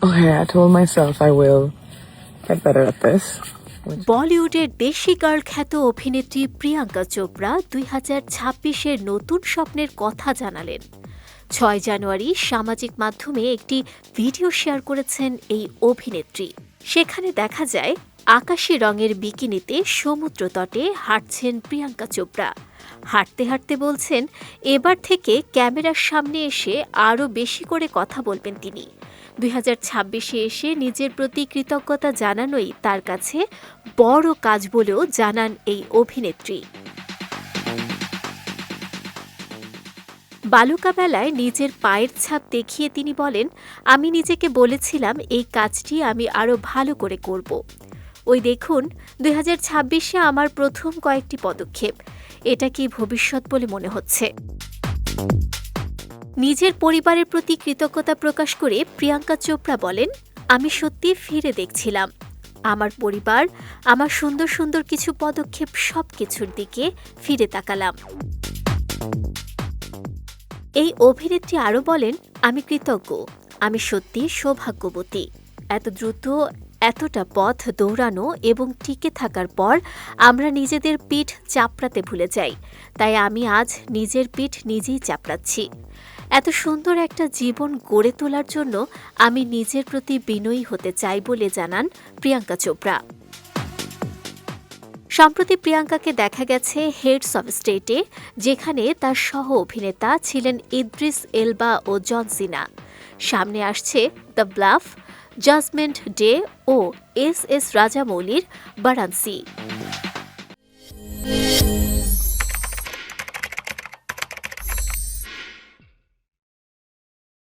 Okay, I told myself I will get better at this. বলিউডের দেশি girl খ্যাত অভিনেত্রী প্রিয়াঙ্কা চোপড়া 2026-এর নতুন স্বপ্নের কথা জানালেন। 6 জানুয়ারি সামাজিক মাধ্যমে একটি ভিডিও শেয়ার করেছেন এই অভিনেত্রী। সেখানে দেখা যায় আকাশি রঙের বিকিনিতে সমুদ্র তটে হাঁটছেন প্রিয়াঙ্কা চোপড়া। হাঁটতে হাঁটতে বলছেন এবার থেকে ক্যামেরার সামনে এসে আরও বেশি করে কথা বলবেন তিনি। 2026-এ এসে নিজের প্রতি কৃতজ্ঞতা জানানোই তার কাছে বড় কাজ বলেও জানান এই অভিনেত্রী। বালুকাবেলায় নিজের পায়ের ছাপ দেখিয়ে তিনি বলেন, আমি নিজেকে বলেছিলাম এই কাজটি আমি আরও ভালো করে করব। ওই দেখুন 2026-এ আমার প্রথম কয়েকটি পদক্ষেপ, এটা কি ভবিষ্যৎ বলে মনে হচ্ছে। নিজের পরিবারের প্রতি কৃতজ্ঞতা প্রকাশ করে প্রিয়াঙ্কা চোপড়া বলেন, আমি সত্যি ফিরে দেখছিলাম আমার পরিবার, আমার সুন্দর সুন্দর কিছু পদক্ষেপ, সবকিছুর দিকে ফিরে তাকালাম। এই অভিনেত্রী আরও বলেন, আমি কৃতজ্ঞ, আমি সত্যি সৌভাগ্যবতী। এত দ্রুত এতটা পথ দৌড়ানো এবং টিকে থাকার পর আমরা নিজেদের পিঠ চাপড়াতে ভুলে যাই, তাই আমি আজ নিজের পিঠ নিজেই চাপড়াচ্ছি। এত সুন্দর একটা জীবন গড়ে তোলার জন্য আমি নিজের প্রতি বিনয়ী হতে চাই বলে জানান প্রিয়াঙ্কা চোপড়া। সম্প্রতি প্রিয়াঙ্কাকে দেখা গেছে হেডস অব স্টেটে, যেখানে তার সহ অভিনেতা ছিলেন ইদ্রিস এলবা ও জন সিনা। সামনে আসছে দ্য ব্লাফ, জাজমেন্ট ডে ও এস রাজামৌলির বারাণসী।